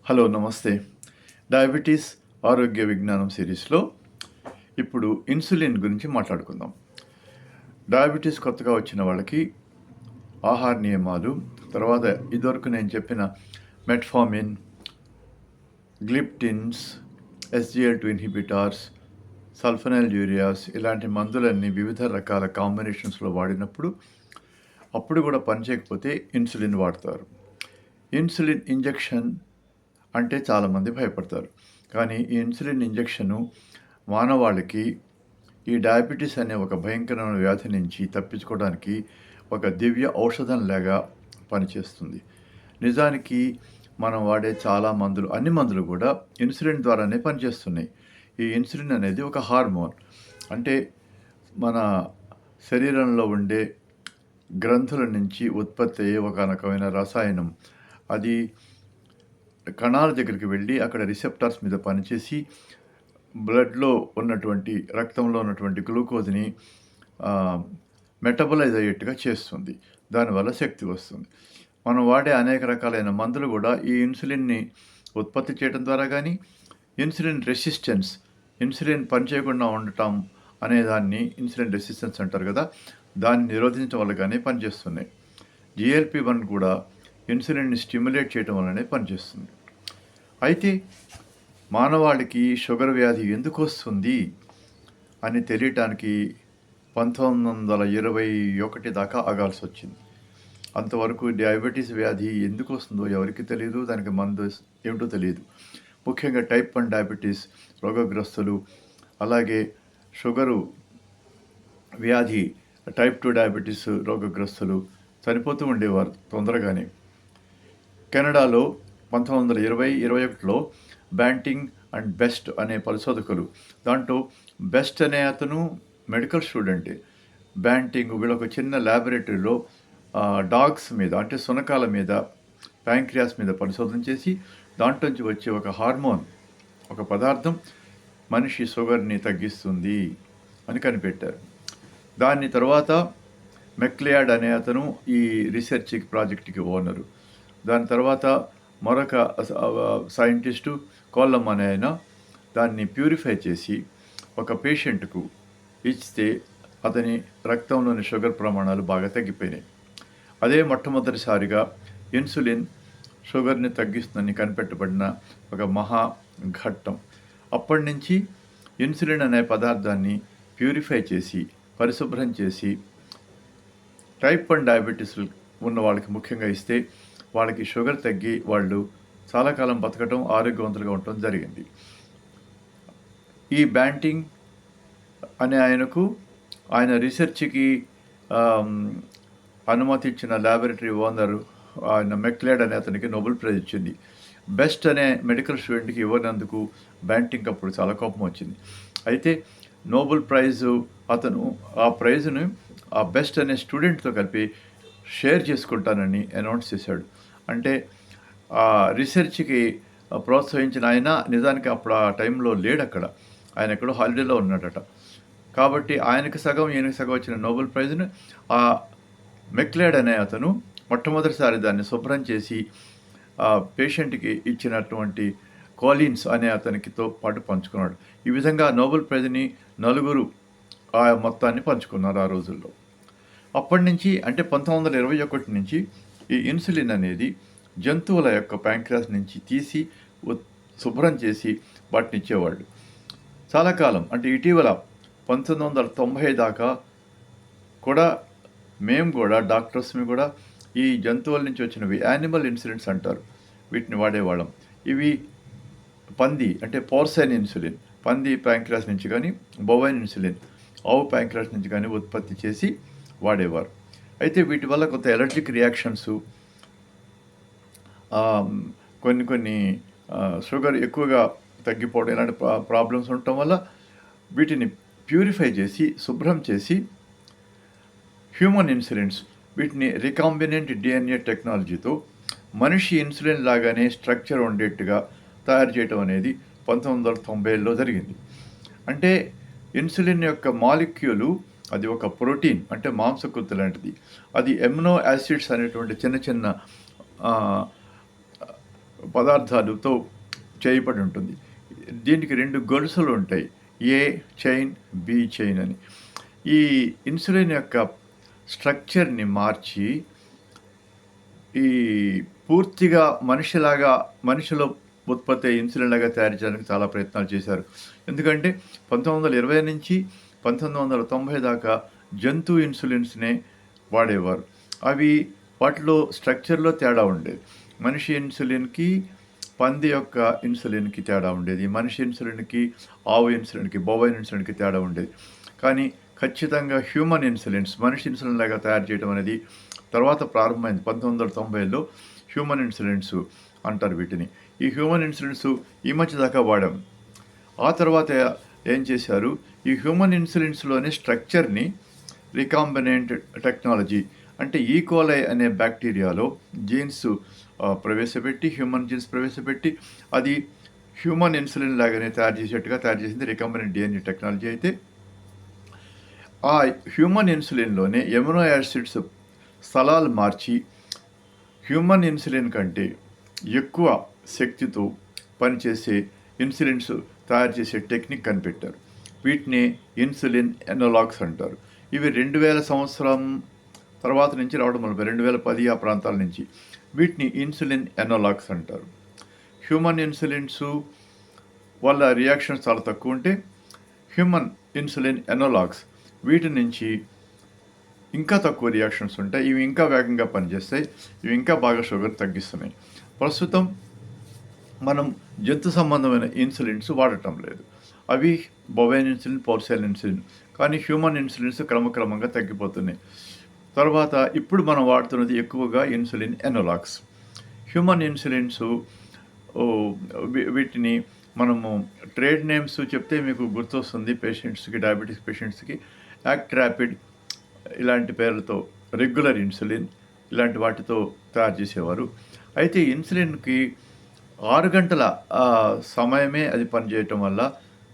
Hello నమస్తే. Diabetes ఆరోగ్య విజ్ఞానం సిరీస్‌లో ఇప్పుడు ఇన్సులిన్ గురించి మాట్లాడుకుందాం. డయాబెటీస్ కొత్తగా వచ్చిన వాళ్ళకి ఆహార నియమాలు, తర్వాత ఇదివరకు నేను చెప్పిన మెట్ఫార్మిన్, గ్లిప్టిన్స్, ఎస్‌జిఎల్-2 ఇన్హిబిటార్స్, సల్ఫోనైల్యూరియాస్ ఇలాంటి మందులన్నీ వివిధ రకాల కాంబినేషన్స్‌లో వాడినప్పుడు అప్పుడు కూడా పనిచేయకపోతే ఇన్సులిన్ వాడతారు. ఇన్సులిన్ ఇంజెక్షన్ అంటే చాలామంది భయపడతారు. కానీ ఈ ఇన్సులిన్ ఇంజెక్షను మానవాళికి ఈ డయాబెటీస్ అనే ఒక భయంకరమైన వ్యాధి నుంచి తప్పించుకోవడానికి ఒక దివ్య ఔషధంలాగా పనిచేస్తుంది. నిజానికి మనం వాడే చాలా మందులు, అన్ని మందులు కూడా ఇన్సులిన్ ద్వారానే పనిచేస్తున్నాయి. ఈ ఇన్సులిన్ అనేది ఒక హార్మోన్. అంటే మన శరీరంలో ఉండే గ్రంథుల నుంచి ఉత్పత్తి అయ్యే ఒక రకమైన రసాయనం. అది కణాల దగ్గరికి వెళ్ళి అక్కడ రిసెప్టార్స్ మీద పనిచేసి బ్లడ్లో ఉన్నటువంటి రక్తంలో ఉన్నటువంటి గ్లూకోజ్ని మెటబలైజ్ అయ్యేట్టుగా చేస్తుంది. దానివల్ల శక్తి వస్తుంది. మనం వాడే అనేక రకాలైన మందులు కూడా ఈ ఇన్సులిన్ని ఉత్పత్తి చేయడం ద్వారా కానీ, ఇన్సులిన్ రెసిస్టెన్స్, ఇన్సులిన్ పనిచేయకుండా ఉండటం అనేదాన్ని ఇన్సులిన్ రెసిస్టెన్స్ అంటారు కదా, దాన్ని నిరోధించడం వల్ల కానీ పనిచేస్తున్నాయి. GLP-1 కూడా ఇన్సులిన్ని స్టిమ్యులేట్ చేయడం వల్లనే పనిచేస్తుంది. అయితే మానవాళికి షుగర్ వ్యాధి ఎందుకు వస్తుంది అని తెలియటానికి 1921 దాకా ఆగాల్సి వచ్చింది. అంతవరకు డయాబెటీస్ వ్యాధి ఎందుకు వస్తుందో ఎవరికి తెలియదు, దానికి మందు ఏమిటో తెలియదు. ముఖ్యంగా టైప్ 1 డయాబెటీస్ రోగగ్రస్తులు, అలాగే షుగరు వ్యాధి టైప్ 2 డయాబెటీస్ రోగగ్రస్తులు చనిపోతూ ఉండేవారు తొందరగానే. కెనడాలో 1920-21లో బ్యాంటింగ్ అండ్ బెస్ట్ అనే పరిశోధకులు, దాంట్లో బెస్ట్ అనే అతను మెడికల్ స్టూడెంటే, బ్యాంటింగ్ వీళ్ళొక చిన్న ల్యాబొరేటరీలో డాగ్స్ మీద, అంటే సునకాల మీద, ప్యాంక్రియాస్ మీద పరిశోధన చేసి దాంట్లోంచి వచ్చే ఒక హార్మోన్, ఒక పదార్థం మనిషి షుగర్ని తగ్గిస్తుంది అని కనిపెట్టారు. దాని తర్వాత మెక్లియాడ్ అనే అతను ఈ రీసెర్చ్ ప్రాజెక్ట్కి ఓనరు. దాని తర్వాత మరొక సైంటిస్టు కోల్లమ్ అనే ఆయన దాన్ని ప్యూరిఫై చేసి ఒక పేషెంట్కు ఇస్తే అతని రక్తంలోని షుగర్ ప్రమాణాలు బాగా తగ్గిపోయినాయి. అదే మొట్టమొదటిసారిగా ఇన్సులిన్ షుగర్ని తగ్గిస్తుందని కనిపెట్టబడిన ఒక మహా ఘట్టం. అప్పటి నుంచి ఇన్సులిన్ అనే పదార్థాన్ని ప్యూరిఫై చేసి, పరిశుభ్రం చేసి టైప్ 1 డయాబెటీస్ ఉన్న వాళ్ళకి ముఖ్యంగా ఇస్తే వాళ్ళకి షుగర్ తగ్గి వాళ్ళు చాలా కాలం బతకటం, ఆరోగ్యవంతులుగా ఉండటం జరిగింది. ఈ బ్యాంటింగ్ అనే ఆయనకు ఆయన రీసెర్చ్కి అనుమతి ఇచ్చిన ల్యాబొరేటరీ ఓనరు ఆయన మెక్లియాడ్ అనే అతనికి నోబెల్ ప్రైజ్ ఇచ్చింది. బెస్ట్ అనే మెడికల్ స్టూడెంట్కి ఇవ్వనందుకు బ్యాంటింగ్ అప్పుడు చాలా కోపం వచ్చింది. అయితే నోబెల్ ప్రైజు అతను ఆ ప్రైజును ఆ బెస్ట్ అనే స్టూడెంట్తో కలిపి షేర్ చేసుకుంటానని అనౌన్స్ చేశాడు. అంటే ఆ రీసెర్చ్కి ప్రోత్సహించిన ఆయన నిజానికి అప్పుడు ఆ టైంలో లేడు అక్కడ, ఆయన ఎక్కడో హాలిడేలో ఉన్నాడట. కాబట్టి ఆయనకి సగం, ఈయనకి సగం వచ్చిన నోబెల్ ప్రైజ్ను ఆ మెక్లియాడ్ అనే అతను మొట్టమొదటిసారి దాన్ని శుభ్రం చేసి ఆ పేషెంట్కి ఇచ్చినటువంటి కాలిన్స్ అనే అతనికితో పాటు పంచుకున్నాడు. ఈ విధంగా నోబెల్ ప్రైజ్ని నలుగురు ఆ మొత్తాన్ని పంచుకున్నారు ఆ రోజుల్లో. అప్పటి నుంచి, అంటే 1921 నుంచి ఈ ఇన్సులిన్ అనేది జంతువుల యొక్క ప్యాంక్రియాస్ నుంచి తీసి శుభ్రం చేసి వాటిని ఇచ్చేవాళ్ళు. చాలా కాలం, అంటే ఇటీవల 1990 దాకా కూడా మేము కూడా డాక్టర్స్ని కూడా ఈ జంతువుల నుంచి వచ్చినవి యానిమల్ ఇన్సులిన్స్ అంటారు, వీటిని వాడేవాళ్ళం. ఇవి పంది, అంటే పోర్సైన్ ఇన్సులిన్, పంది ప్యాంక్రియాస్ నుంచి కానీ, బొవైన్ ఇన్సులిన్ ఆవు ప్యాంక్రియాస్ నుంచి కానీ ఉత్పత్తి చేసి వాడేవారు. అయితే వీటి వల్ల కొంత ఎలర్జిక్ రియాక్షన్స్, కొన్ని షుగర్ ఎక్కువగా తగ్గిపోవడం, ఇలాంటి ప్రాబ్లమ్స్ ఉండటం వల్ల వీటిని ప్యూరిఫై చేసి, శుభ్రం చేసి హ్యూమన్ ఇన్సులిన్స్, వీటిని రికాంబినెంట్ DNA టెక్నాలజీతో మనిషి ఇన్సులిన్ లాగానే స్ట్రక్చర్ ఉండేట్టుగా తయారు చేయడం అనేది 1990లో జరిగింది. అంటే ఇన్సులిన్ యొక్క మాలిక్యూలు అది ఒక ప్రోటీన్, అంటే మాంసకృతి లాంటిది. అది ఎమినో యాసిడ్స్ అనేటువంటి చిన్న చిన్న పదార్థాలతో చేయబడి ఉంటుంది. దీనికి 2 గొలుసులు ఉంటాయి. ఏ చైన్, బి చైన్ అని. ఈ ఇన్సులిన్ యొక్క స్ట్రక్చర్‌ని మార్చి ఈ పూర్తిగా మనిషిలో ఉత్పత్తి అయ్యే ఇన్సులిన్ లాగా తయారు చేయడానికి చాలా ప్రయత్నాలు చేశారు. ఎందుకంటే 1920 నుంచి 1990 దాకా జంతు ఇన్సులిన్స్‌నే వాడేవారు. అవి వాటిలో స్ట్రక్చర్‌లో తేడా ఉండేది. మనిషి ఇన్సులిన్‌కి, పంది యొక్క ఇన్సులిన్‌కి తేడా ఉండేది. మనిషి ఇన్సులిన్‌కి, ఆవు ఇన్సులిన్‌కి, బోవైన్ ఇన్సులిన్‌కి తేడా ఉండేది. కానీ ఖచ్చితంగా హ్యూమన్ ఇన్సులిన్స్, మనిషి ఇన్సులిన్ లాగా తయారు చేయడం అనేది తర్వాత ప్రారంభమైంది. 1990లో హ్యూమన్ ఇన్సులిన్స్ అంటారు వీటిని. ఈ హ్యూమన్ ఇన్సులిన్స్ ఈ మధ్య దాకా వాడాం. ఆ తర్వాత ఏం చేశారు, ఈ హ్యూమన్ ఇన్సులిన్స్‌లోని స్ట్రక్చర్‌ని రికాంబినెంట్ టెక్నాలజీ అంటే ఈకోలై అనే బ్యాక్టీరియాలో జీన్స్ ప్రవేశపెట్టి, హ్యూమన్ జీన్స్ ప్రవేశపెట్టి, అది హ్యూమన్ ఇన్సులిన్ లాగానే తయారు చేసింది రికాంబినెంట్ డిఎన్ఏ టెక్నాలజీ. అయితే ఆ హ్యూమన్ ఇన్సులిన్‌లోనే ఎమినో యాసిడ్స్ స్థలాలు మార్చి హ్యూమన్ ఇన్సులిన్ కంటే ఎక్కువ శక్తితో పనిచేసే ఇన్సులిన్స్ తయారు చేసే టెక్నిక్ కనిపెట్టారు. వీటిని ఇన్సులిన్ ఎనలాగ్స్ అంటారు. ఇవి 2000 సంవత్సరం తర్వాత నుంచి రావడం మొదలుపెట్టారు. 2010 ఆ ప్రాంతాల నుంచి. వీటిని ఇన్సులిన్ ఎనలాగ్స్ అంటారు. హ్యూమన్ ఇన్సులిన్స్ వల్ల రియాక్షన్స్ చాలా తక్కువ ఉంటే హ్యూమన్ ఇన్సులిన్ ఎనలాగ్స్ వీటి నుంచి ఇంకా తక్కువ రియాక్షన్స్ ఉంటాయి. ఇవి ఇంకా వేగంగా పనిచేస్తాయి. ఇవి ఇంకా బాగా షుగర్ తగ్గిస్తున్నాయి. ప్రస్తుతం మనం జంతు సంబంధమైన ఇన్సులిన్స్ వాడటం లేదు. అవి బొవైన్ ఇన్సులిన్, పోర్సైన్ ఇన్సులిన్. కానీ హ్యూమన్ ఇన్సులిన్స్ క్రమక్రమంగా తగ్గిపోతున్నాయి. తర్వాత ఇప్పుడు మనం వాడుతున్నది ఎక్కువగా ఇన్సులిన్ ఎనలాగ్స్. హ్యూమన్ ఇన్సులిన్స్ వీటిని మనము ట్రేడ్ నేమ్స్ చెప్తే మీకు గుర్తొస్తుంది పేషెంట్స్కి, డయాబెటిస్ పేషెంట్స్కి. యాక్ట్ ర్యాపిడ్ ఇలాంటి పేర్లతో, రెగ్యులర్ ఇన్సులిన్ ఇలాంటి వాటితో తయారు చేసేవారు. అయితే ఇన్సులిన్కి 6 గంటల సమయమే అది పనిచేయటం వల్ల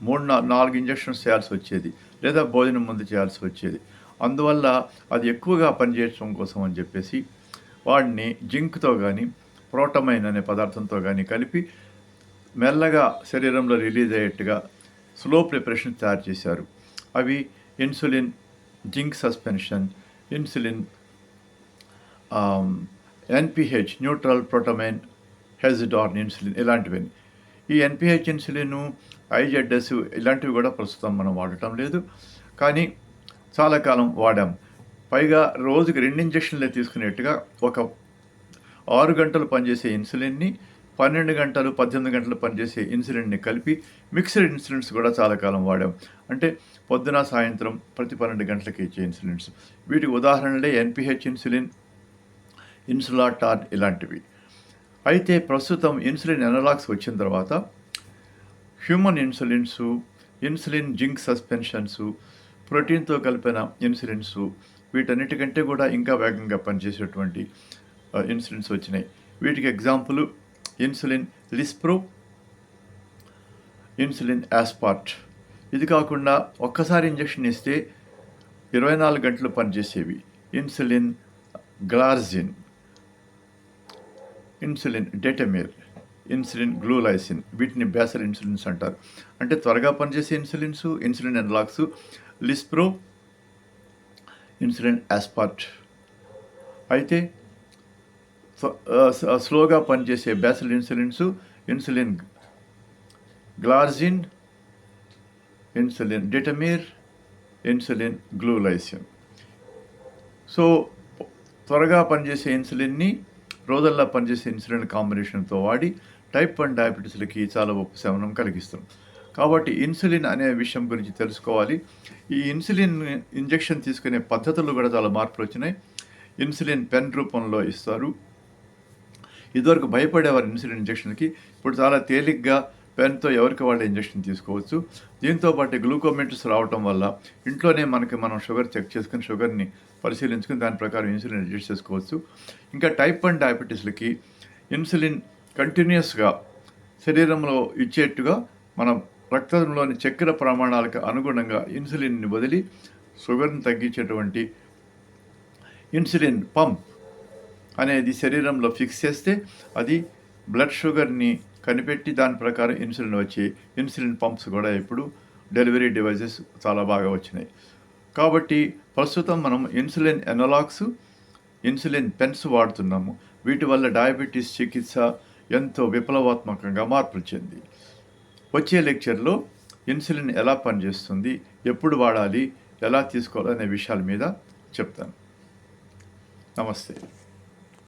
4 ఇంజెక్షన్స్ చేయాల్సి వచ్చేది, లేదా భోజనం ముందు చేయాల్సి వచ్చేది. అందువల్ల అది ఎక్కువగా పనిచేయడం కోసం అని చెప్పేసి వాడిని జింక్తో కానీ, ప్రోటమైన్ అనే పదార్థంతో కానీ కలిపి మెల్లగా శరీరంలో రిలీజ్ అయ్యేట్టుగా స్లో ప్రిపరేషన్ తయారు చేశారు. అవి insulin zinc suspension, insulin NPH neutral protamine Hagedorn insulin ఇలాంటివి. ఈ ఎన్పిహెచ్ ఇన్సులిన్, ఐజెడ్ఎస్ ఇలాంటివి కూడా ప్రస్తుతం మనం వాడటం లేదు. కానీ చాలా కాలం వాడాం. పైగా రోజుకి 2 ఇంజక్షన్లే తీసుకునేట్టుగా ఒక 6 గంటలు పనిచేసే ఇన్సులిన్ని, 12 గంటలు, 18 గంటలు పనిచేసే ఇన్సులిన్ని కలిపి మిక్స్డ్ ఇన్సులిన్స్ కూడా చాలా కాలం వాడాం. అంటే పొద్దున, సాయంత్రం ప్రతి 12 గంటలకి ఇచ్చే ఇన్సులిన్స్. వీటికి ఉదాహరణలే ఎన్పిహెచ్ ఇన్సులిన్, ఇన్సులాటాన్ ఇలాంటివి. అయితే ప్రస్తుతం ఇన్సులిన్ ఎనలాగ్స్ వచ్చిన తర్వాత human insulins, insulin zinc suspensions, ప్రోటీన్తో కలిపిన ఇన్సులిన్స్ వీటన్నిటికంటే కూడా ఇంకా వేగంగా పనిచేసేటువంటి ఇన్సులిన్స్ వచ్చినాయి. వీటికి example insulin lispro, insulin aspart. ఇది కాకుండా ఒక్కసారి ఇంజెక్షన్ ఇస్తే 24 గంటలు పనిచేసేవి insulin glargine, insulin detemir, insulin glulisine. వీటిని బేసల్ ఇన్సులిన్స్ అంటారు. అంటే త్వరగా పనిచేసే insulins, insulin analogues lispro, insulin aspart. అయితే స్లోగా పనిచేసే basal insulins insulin glargine, insulin detemir, insulin glulisine. So త్వరగా పనిచేసే ఇన్సులిన్ని రోజుల్లో పనిచేసే ఇన్సులిన్ కాంబినేషన్తో వాడి టైప్ 1 డయాబెటీస్లకి చాలా ఉపశమనం కలిగిస్తుంది. కాబట్టి ఇన్సులిన్ అనే విషయం గురించి తెలుసుకోవాలి. ఈ ఇన్సులిన్ ఇంజెక్షన్ తీసుకునే పద్ధతులు కూడా చాలా మార్పులు వచ్చినాయి. ఇన్సులిన్ పెన్ రూపంలో ఇస్తారు. ఇదివరకు భయపడేవారు ఇన్సులిన్ ఇంజెక్షన్కి. ఇప్పుడు చాలా తేలిగ్గా పెన్తో ఎవరికి వాళ్ళ ఇంజెక్షన్ తీసుకోవచ్చు. దీంతోపాటు గ్లూకోమీటర్స్ రావటం వల్ల ఇంట్లోనే మనం షుగర్ చెక్ చేసుకుని, షుగర్ని పరిశీలించుకుని దాని ప్రకారం ఇన్సులిన్ అడ్జస్ట్ చేసుకోవచ్చు. ఇంకా టైప్ 1 డయాబెటీస్లకి ఇన్సులిన్ కంటిన్యూస్గా శరీరంలో ఇచ్చేట్టుగా మనం రక్తంలోని చక్కెర ప్రమాణాలకు అనుగుణంగా ఇన్సులిన్ని వదిలి షుగర్ని తగ్గించేటువంటి ఇన్సులిన్ పంప్ అనేది శరీరంలో ఫిక్స్ చేస్తే అది బ్లడ్ షుగర్ని కనిపెట్టి దాని ప్రకారం ఇన్సులిన్ వచ్చి ఇన్సులిన్ పంప్స్ కూడా ఇప్పుడు డెలివరీ డివైజెస్ చాలా బాగా వచ్చినాయి. కాబట్టి ప్రస్తుతం మనం ఇన్సులిన్ ఎనలాగ్స్, ఇన్సులిన్ పెన్స్ వాడుతున్నాము. వీటి వల్ల డయాబెటీస్ చికిత్స ఎంతో విప్లవాత్మకంగా మార్పులు చెంది. వచ్చే లెక్చర్లో ఇన్సులిన్ ఎలా పనిచేస్తుంది, ఎప్పుడు వాడాలి, ఎలా తీసుకోవాలి అనే విషయాల మీద చెప్తాను. నమస్తే.